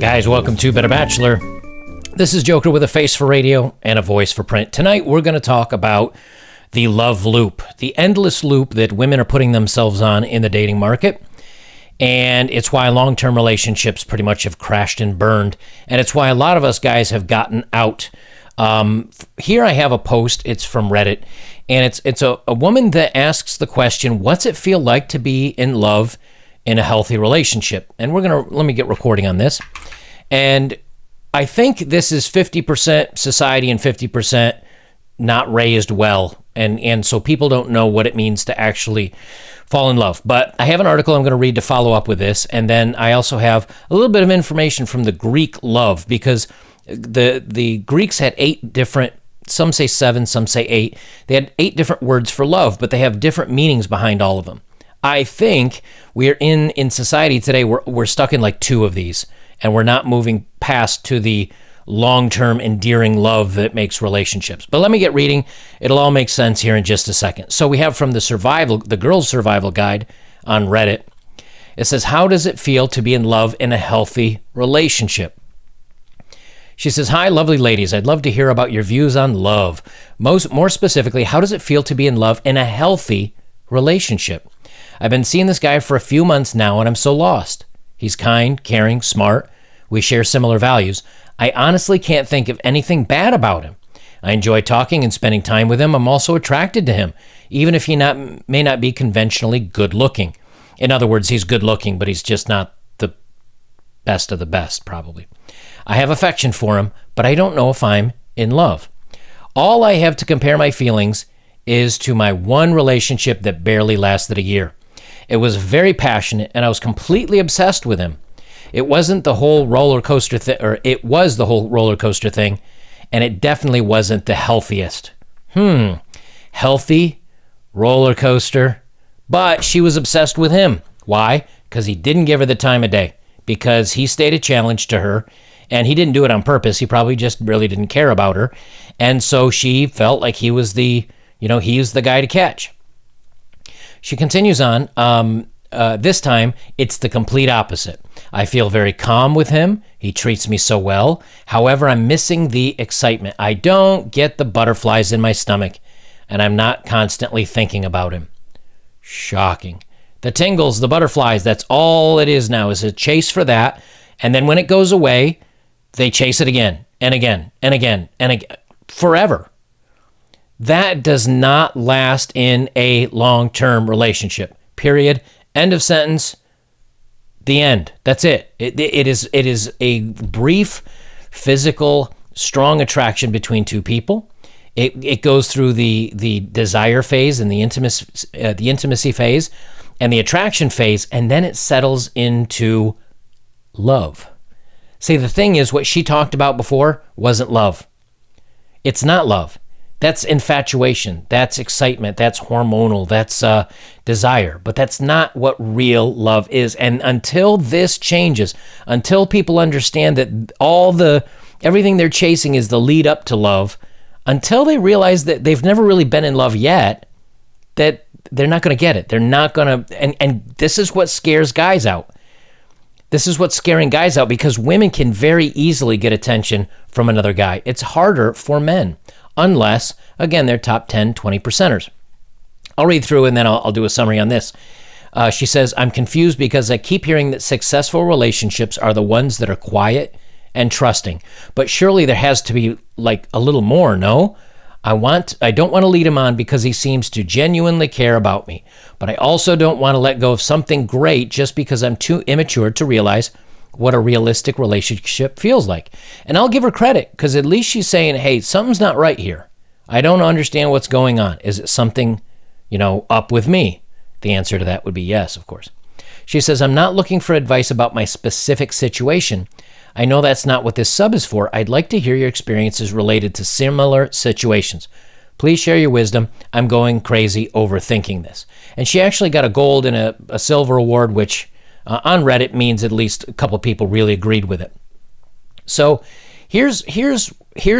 Guys, welcome to Better Bachelor. This is Joker with a face for radio and a voice for print. Tonight, we're going to talk about the love loop, the endless loop that women are putting themselves on in the dating market. And it's why long-term relationships pretty much have crashed and burned. And it's why a lot of us guys have gotten out. Here I have a post. It's from Reddit. And it's a woman that asks the question, what's it feel like to be in love in a healthy relationship? And let me get recording on this. And I think this is 50% society and 50% not raised well. And so people don't know what it means to actually fall in love. But I have an article I'm going to read to follow up with this. And then I also have a little bit of information from the Greek love, because the Greeks had 8 different, some say 7, some say 8. They had 8 different words for love, but they have different meanings behind all of them. I think we're in society today, we're stuck in like 2 of these, and we're not moving past to the long-term endearing love that makes relationships. But let me get reading. It'll all make sense here in just a second. So we have from the girl's survival guide on Reddit. It says, how does it feel to be in love in a healthy relationship? She says, hi, lovely ladies. I'd love to hear about your views on love. More specifically, how does it feel to be in love in a healthy relationship? I've been seeing this guy for a few months now, and I'm so lost. He's kind, caring, smart. We share similar values. I honestly can't think of anything bad about him. I enjoy talking and spending time with him. I'm also attracted to him, even if he may not be conventionally good looking. In other words, he's good looking, but he's just not the best of the best, probably. I have affection for him, but I don't know if I'm in love. All I have to compare my feelings is to my one relationship that barely lasted a year. It was very passionate, and I was completely obsessed with him. It wasn't the whole roller coaster thing, or it was the whole roller coaster thing, and it definitely wasn't the healthiest. Healthy roller coaster, but she was obsessed with him. Why? Because he didn't give her the time of day, because he stayed a challenge to her, and he didn't do it on purpose. He probably just really didn't care about her, and so she felt like he was the guy to catch. She continues on. This time, it's the complete opposite. I feel very calm with him. He treats me so well. However, I'm missing the excitement. I don't get the butterflies in my stomach, and I'm not constantly thinking about him. Shocking. The tingles, the butterflies, that's all it is now, is a chase for that. And then when it goes away, they chase it again and again and again and again, forever. That does not last in a long-term relationship. Period. End of sentence. The end. That's it. It is a brief, physical, strong attraction between two people. It goes through the desire phase and the intimacy phase and the attraction phase, and then it settles into love. See, the thing is, what she talked about before wasn't love. It's not love. That's infatuation, that's excitement, that's hormonal, that's desire. But that's not what real love is. And until this changes, until people understand that everything they're chasing is the lead up to love, until they realize that they've never really been in love yet, that they're not going to get it. They're not going to, and this is what scares guys out. This is what's scaring guys out, because women can very easily get attention from another guy. It's harder for men. Unless, again, they're top 10, 20%ers. I'll read through and then I'll do a summary on this. She says, I'm confused because I keep hearing that successful relationships are the ones that are quiet and trusting. But surely there has to be like a little more, no? I don't want to lead him on because he seems to genuinely care about me. But I also don't want to let go of something great just because I'm too immature to realize what a realistic relationship feels like. And I'll give her credit, because at least she's saying, hey, something's not right here. I don't understand what's going on. Is it something, up with me? The answer to that would be yes, of course. She says, I'm not looking for advice about my specific situation. I know that's not what this sub is for. I'd like to hear your experiences related to similar situations. Please share your wisdom. I'm going crazy overthinking this. And she actually got a gold and a silver award, which on Reddit means at least a couple people really agreed with it. So here's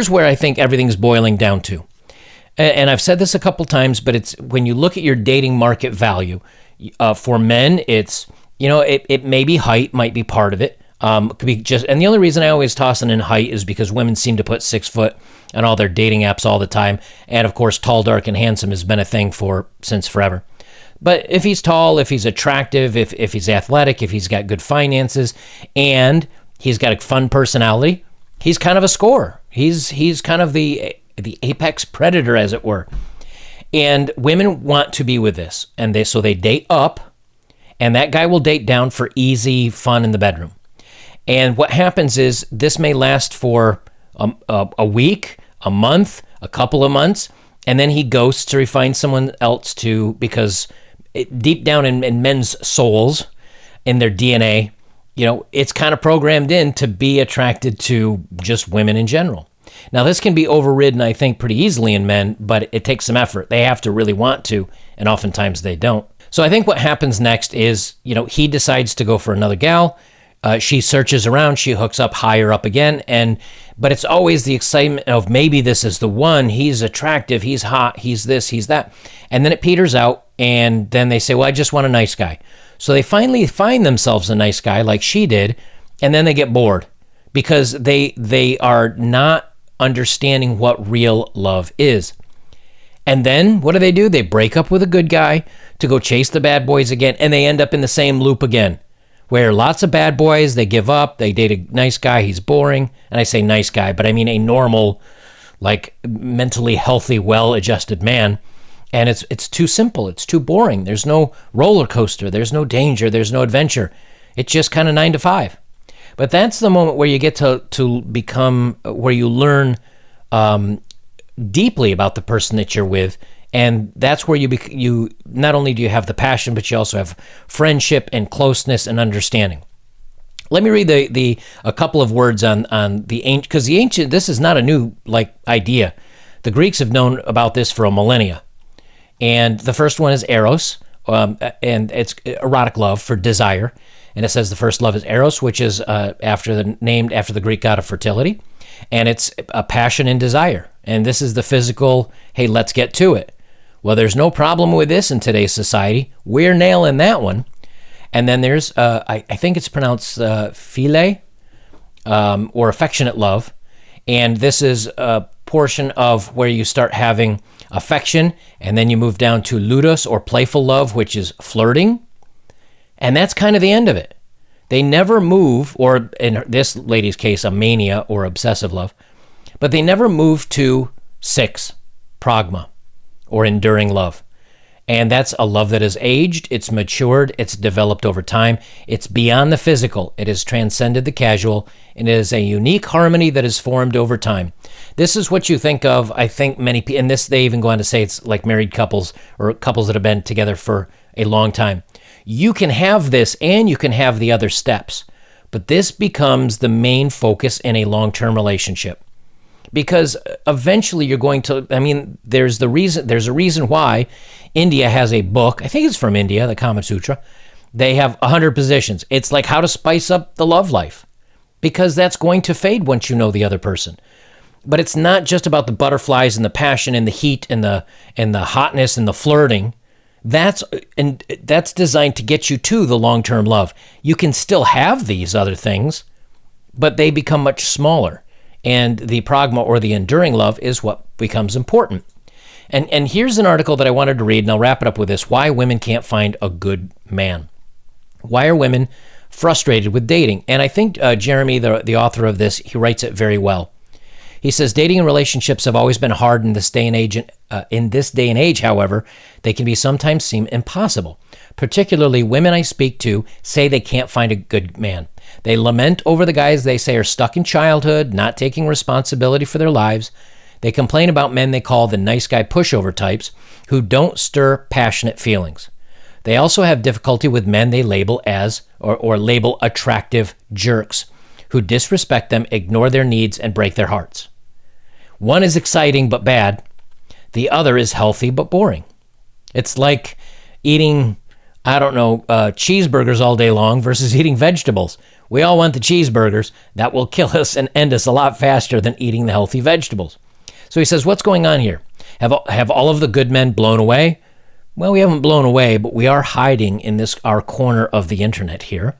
where I think everything's boiling down to. and I've said this a couple times, but it's when you look at your dating market value, for men, it's, it may be height, might be part of it. Could be just, and the only reason I always toss in height is because women seem to put 6 foot on all their dating apps all the time. And of course, tall, dark, and handsome has been a thing since forever. But if he's tall, if he's attractive, if he's athletic, if he's got good finances, and he's got a fun personality, he's kind of a scorer. He's kind of the apex predator, as it were. And women want to be with this, and so they date up, and that guy will date down for easy fun in the bedroom. And what happens is this may last for a week, a month, a couple of months, and then he ghosts or he finds someone else because deep down in men's souls, in their DNA, it's kind of programmed in to be attracted to just women in general. Now, this can be overridden, I think, pretty easily in men, but it takes some effort. They have to really want to, and oftentimes they don't. So I think what happens next is, he decides to go for another gal. She searches around, she hooks up higher up again, but it's always the excitement of maybe this is the one. He's attractive, he's hot, he's this, he's that. And then it peters out, and then they say, well, I just want a nice guy. So they finally find themselves a nice guy like she did, and then they get bored because they are not understanding what real love is. And then what do? They break up with a good guy to go chase the bad boys again, and they end up in the same loop again, where lots of bad boys, they give up, they date a nice guy, he's boring. And I say nice guy, but I mean a normal, like mentally healthy, well-adjusted man. And it's too simple, it's too boring. There's no roller coaster, there's no danger, there's no adventure. It's just kind of 9 to 5. But that's the moment where you get to become, where you learn deeply about the person that you're with. And that's where you not only do you have the passion, but you also have friendship and closeness and understanding. Let me read a couple of words on the ancient, because the ancient, this is not a new idea. The Greeks have known about this for a millennia. And the first one is eros, and it's erotic love, for desire. And it says the first love is eros, which is named after the Greek god of fertility. And it's a passion and desire. And this is the physical, hey, let's get to it. Well, there's no problem with this in today's society. We're nailing that one. And then there's, I think it's pronounced philia, or affectionate love. And this is a portion of where you start having affection, and then you move down to ludus, or playful love, which is flirting. And that's kind of the end of it. They never move, or in this lady's case, a mania or obsessive love, but they never move to 6, pragma, or enduring love. And that's a love that is aged, it's matured, it's developed over time, it's beyond the physical, it has transcended the casual, and it is a unique harmony that is formed over time. This is what you think of, I think many people, and this they even go on to say it's like married couples, or couples that have been together for a long time. You can have this and you can have the other steps, but this becomes the main focus in a long-term relationship. Because eventually you're going to, there's a reason why India has a book, I think it's from India, the Kama Sutra. They have 100 positions. It's like how to spice up the love life, because that's going to fade once you know the other person. But it's not just about the butterflies and the passion and the heat and the hotness and the flirting. That's designed to get you to the long-term love. You can still have these other things, but they become much smaller. And the pragma, or the enduring love, is what becomes important. And here's an article that I wanted to read, and I'll wrap it up with this: why women can't find a good man. Why are women frustrated with dating? And I think Jeremy, the author of this, he writes it very well. He says, dating and relationships have always been hard in this day and age. In this day and age, however, they can sometimes seem impossible. Particularly women I speak to say they can't find a good man. They lament over the guys they say are stuck in childhood, not taking responsibility for their lives. They complain about men they call the nice guy pushover types, who don't stir passionate feelings. They also have difficulty with men they label as, or label attractive jerks, who disrespect them, ignore their needs, and break their hearts. One is exciting but bad. The other is healthy but boring. It's like eating, cheeseburgers all day long versus eating vegetables. We all want the cheeseburgers. That will kill us and end us a lot faster than eating the healthy vegetables. So he says, what's going on here? Have all of the good men blown away? Well, we haven't blown away, but we are hiding in this our corner of the internet here.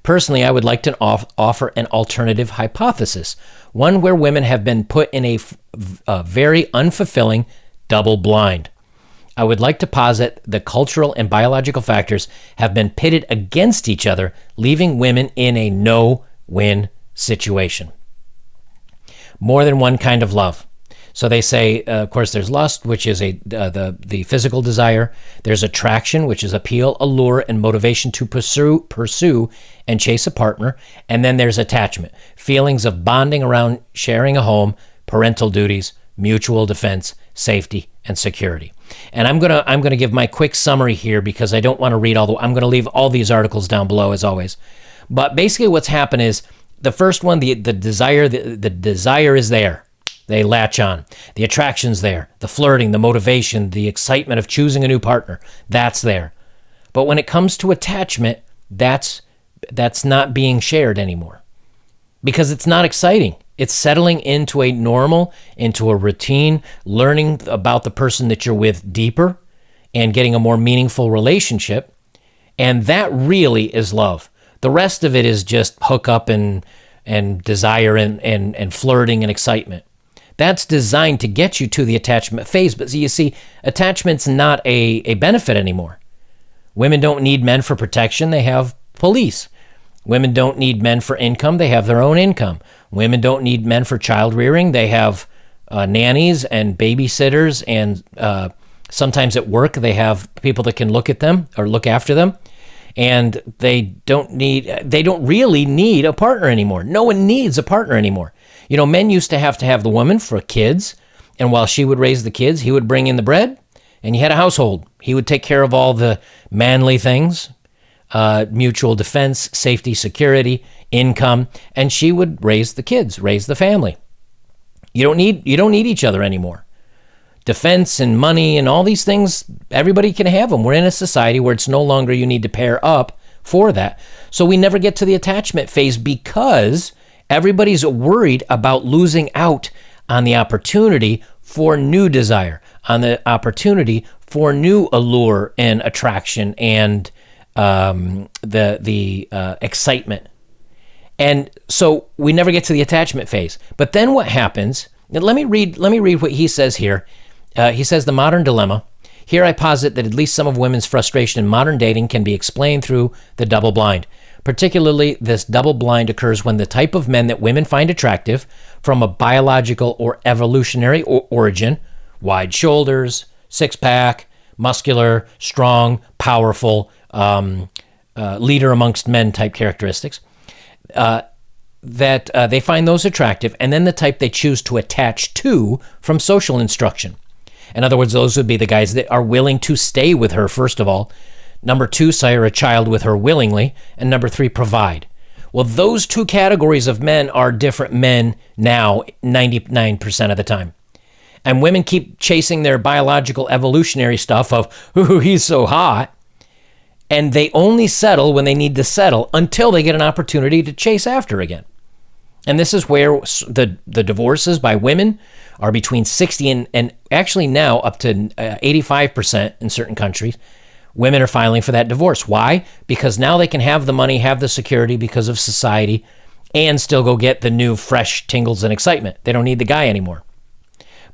Personally, I would like to offer an alternative hypothesis, one where women have been put in a very unfulfilling double blind. I would like to posit the cultural and biological factors have been pitted against each other, leaving women in a no-win situation. More than one kind of love. So they say, of course, there's lust, which is the physical desire. There's attraction, which is appeal, allure, and motivation to pursue and chase a partner. And then there's attachment, feelings of bonding around sharing a home, parental duties, mutual defense, safety, and security. And I'm gonna give my quick summary here because I don't want to read I'm gonna leave all these articles down below as always. But basically, what's happened is the first one, the desire is there. They latch on. The attraction's there. The flirting, the motivation, the excitement of choosing a new partner, that's there. But when it comes to attachment, that's not being shared anymore because it's not exciting. It's settling into a routine, learning about the person that you're with deeper and getting a more meaningful relationship. And that really is love. The rest of it is just hook up and desire and flirting and excitement. That's designed to get you to the attachment phase. But you see, attachment's not a benefit anymore. Women don't need men for protection. They have police. Women don't need men for income. They have their own income. Women don't need men for child rearing. They have nannies and babysitters. And sometimes at work, they have people that can look at them or look after them. And they don't really need a partner anymore. No one needs a partner anymore. You know, men used to have the woman for kids, and while she would raise the kids, he would bring in the bread, and you had a household. He would take care of all the manly things, mutual defense, safety, security, income, and she would raise the kids, raise the family. You don't need each other anymore. Defense and money and all these things, everybody can have them. We're in a society where it's no longer you need to pair up for that. So we never get to the attachment phase because everybody's worried about losing out on the opportunity for new desire, on the opportunity for new allure and attraction and the excitement. And so we never get to the attachment phase. But then what happens? Let me read what he says here. He says, the modern dilemma. Here I posit that at least some of women's frustration in modern dating can be explained through the double blind. Particularly, this double blind occurs when the type of men that women find attractive from a biological or evolutionary origin, wide shoulders, six-pack, muscular, strong, powerful, leader amongst men type characteristics, that they find those attractive, and then the type they choose to attach to from social instruction. In other words, those would be the guys that are willing to stay with her, first of all. Number 2, sire a child with her willingly. And number 3, provide. Well, those two categories of men are different men now 99% of the time. And women keep chasing their biological evolutionary stuff of, ooh, he's so hot. And they only settle when they need to settle until they get an opportunity to chase after again. And this is where the divorces by women are between 60 and actually now up to 85% in certain countries. Women are filing for that divorce. Why? Because now they can have the money, have the security because of society, and still go get the new fresh tingles and excitement. They don't need the guy anymore.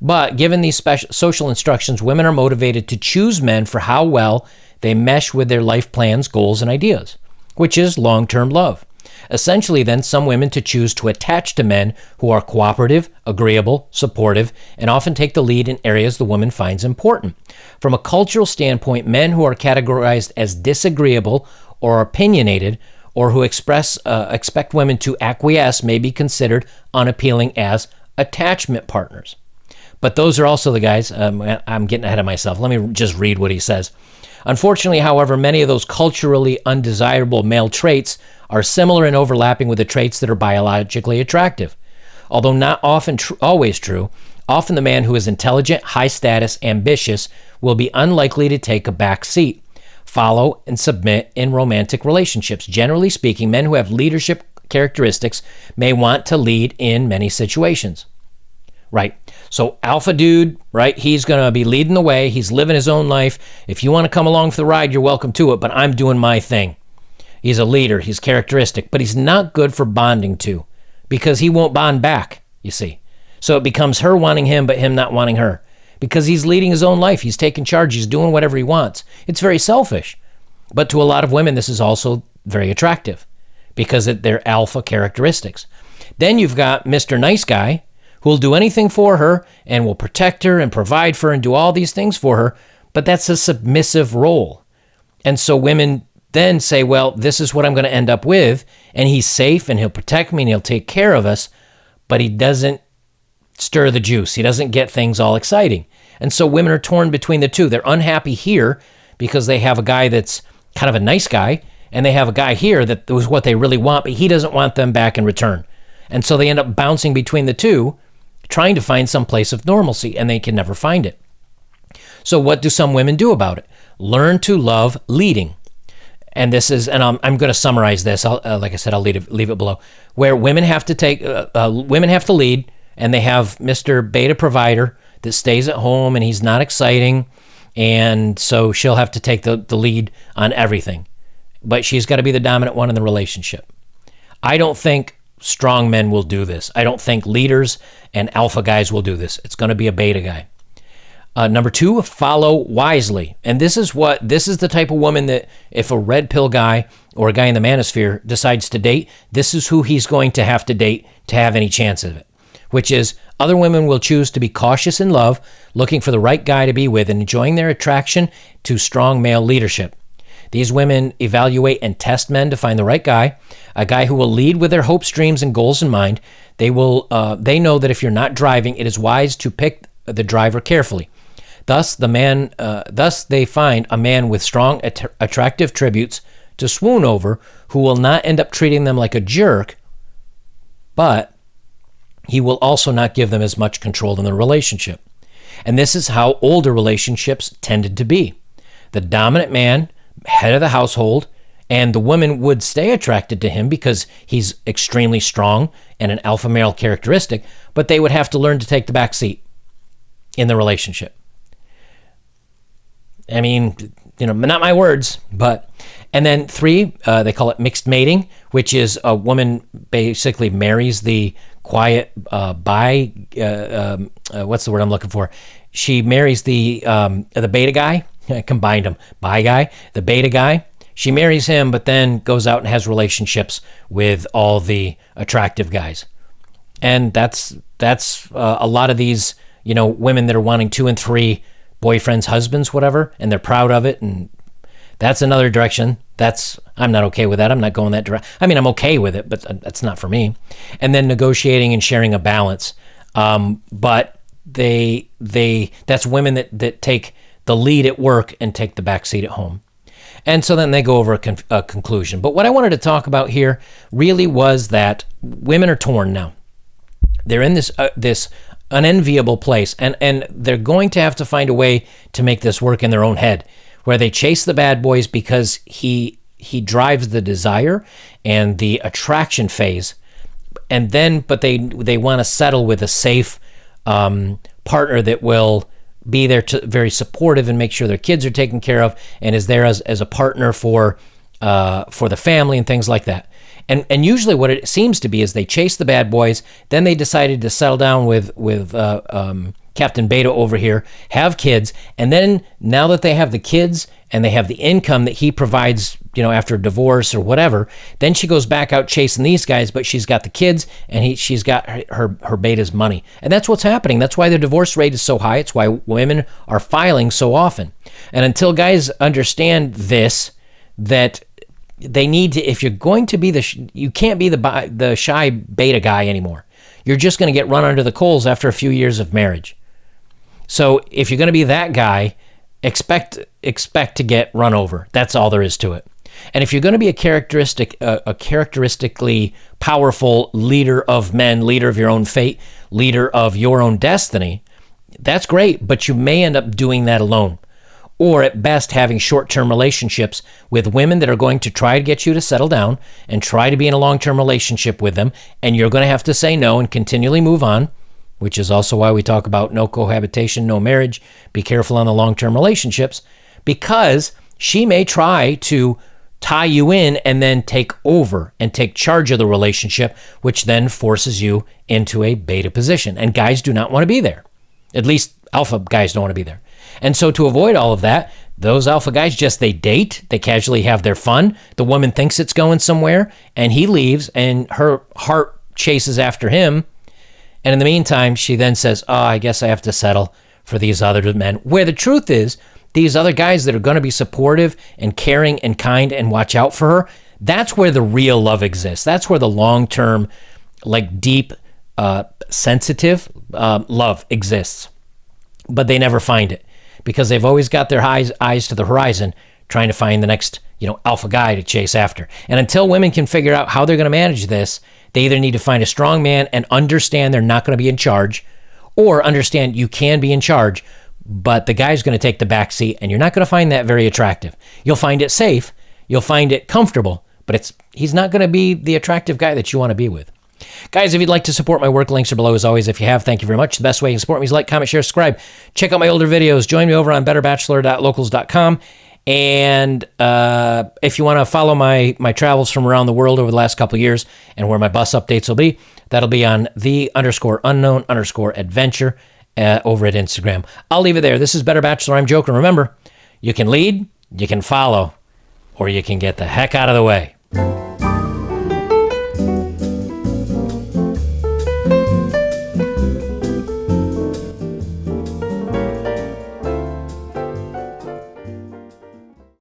But given these special social instructions, women are motivated to choose men for how well they mesh with their life plans, goals, and ideas, which is long-term love. Essentially, then, some women to choose to attach to men who are cooperative, agreeable, supportive, and often take the lead in areas the woman finds important. From a cultural standpoint, men who are categorized as disagreeable or opinionated or who expect women to acquiesce may be considered unappealing as attachment partners. But those are also the guys, I'm getting ahead of myself. Let me just read what he says. Unfortunately, however, many of those culturally undesirable male traits are similar and overlapping with the traits that are biologically attractive. Although not often always true, often the man who is intelligent, high status, ambitious will be unlikely to take a back seat, follow, and submit in romantic relationships. Generally speaking, men who have leadership characteristics may want to lead in many situations. Right. So alpha dude, right? He's going to be leading the way. He's living his own life. If you want to come along for the ride, you're welcome to it, but I'm doing my thing. He's a leader. He's characteristic, but he's not good for bonding to because he won't bond back, you see. So it becomes her wanting him, but him not wanting her because he's leading his own life. He's taking charge. He's doing whatever he wants. It's very selfish. But to a lot of women, this is also very attractive because they're alpha characteristics. Then you've got Mr. Nice Guy who will do anything for her and will protect her and provide for her and do all these things for her, but that's a submissive role. And so women then say, well, this is what I'm going to end up with, and he's safe and he'll protect me and he'll take care of us, but he doesn't stir the juice. He doesn't get things all exciting. And so women are torn between the two. They're unhappy here because they have a guy that's kind of a nice guy, and they have a guy here that was what they really want, but he doesn't want them back in return. And so they end up bouncing between the two, trying to find some place of normalcy, and they can never find it. So what do some women do about it? Learn to love leading. And this is, and I'm going to summarize this. Like I said, I'll leave it below. Where women have to lead, and they have Mr. Beta Provider that stays at home, and he's not exciting, and so she'll have to take the lead on everything. But she's got to be the dominant one in the relationship. I don't think strong men will do this. I don't think leaders and alpha guys will do this. It's going to be a beta guy. Number 2, follow wisely. And this is the type of woman that if a red pill guy or a guy in the manosphere decides to date, this is who he's going to have to date to have any chance of it. Which is, other women will choose to be cautious in love, looking for the right guy to be with and enjoying their attraction to strong male leadership. These women evaluate and test men to find the right guy, a guy who will lead with their hopes, dreams, and goals in mind. They know that if you're not driving, it is wise to pick the driver carefully. Thus, they find a man with strong, attractive tributes to swoon over, who will not end up treating them like a jerk, but he will also not give them as much control in the relationship. And this is how older relationships tended to be. The dominant man, head of the household, and the women would stay attracted to him because he's extremely strong and an alpha male characteristic, but they would have to learn to take the back seat in the relationship. I mean, not my words, but... And then 3, they call it mixed mating, which is a woman basically marries the quiet what's the word I'm looking for? She marries the beta guy. I combined them. Bi guy, the beta guy. She marries him, but then goes out and has relationships with all the attractive guys. And that's a lot of these, women that are wanting 2 and 3 boyfriends, husbands, whatever, and they're proud of it. And that's another direction. I'm not okay with that. I'm not going that direction. I mean, I'm okay with it, but that's not for me. And then negotiating and sharing a balance. But that's women that take the lead at work and take the back seat at home. And so then they go over a conclusion. But what I wanted to talk about here really was that women are torn now. They're in this unenviable place, and they're going to have to find a way to make this work in their own head, where they chase the bad boys because he drives the desire and the attraction phase, and then but they want to settle with a safe partner that will be there very supportive and make sure their kids are taken care of and is there as a partner for the family and things like that. And usually what it seems to be is they chase the bad boys, then they decided to settle down with Captain Beta over here, have kids, and then now that they have the kids and they have the income that he provides, after a divorce or whatever, then she goes back out chasing these guys, but she's got the kids and she's got her Beta's money. And that's what's happening. That's why the divorce rate is so high. It's why women are filing so often. And until guys understand this, that they need to, if you're going to be you can't be the shy beta guy anymore. You're just going to get run under the coals after a few years of marriage. So if you're going to be that guy, expect to get run over. That's all there is to it. And if you're going to be a characteristically powerful leader of men, leader of your own fate, leader of your own destiny, that's great, but you may end up doing that alone. Or at best having short-term relationships with women that are going to try to get you to settle down and try to be in a long-term relationship with them, and you're going to have to say no and continually move on which is also why we talk about no cohabitation, no marriage. Be careful on the long-term relationships, because she may try to tie you in and then take over and take charge of the relationship, which then forces you into a beta position. And guys do not want to be there. At least alpha guys don't want to be there. And so to avoid all of that, those alpha guys they date, they casually have their fun. The woman thinks it's going somewhere, and he leaves, and her heart chases after him. And in the meantime, she then says, oh, I guess I have to settle for these other men. Where the truth is, these other guys that are going to be supportive and caring and kind and watch out for her, that's where the real love exists. That's where the long-term, like deep, sensitive love exists. But they never find it, because they've always got their eyes to the horizon, trying to find the next, alpha guy to chase after. And until women can figure out how they're going to manage this, they either need to find a strong man and understand they're not going to be in charge, or understand you can be in charge, but the guy's going to take the back seat, and you're not going to find that very attractive. You'll find it safe, you'll find it comfortable, but he's not going to be the attractive guy that you want to be with. Guys, if you'd like to support my work, links are below as always. If you have, thank you very much. The best way you can support me is like, comment, share, subscribe. Check out my older videos. Join me over on betterbachelor.locals.com. And if you want to follow my travels from around the world over the last couple of years and where my bus updates will be, that'll be on the_unknown_adventure over at Instagram. I'll leave it there. This is Better Bachelor. I'm joking. Remember, you can lead, you can follow, or you can get the heck out of the way.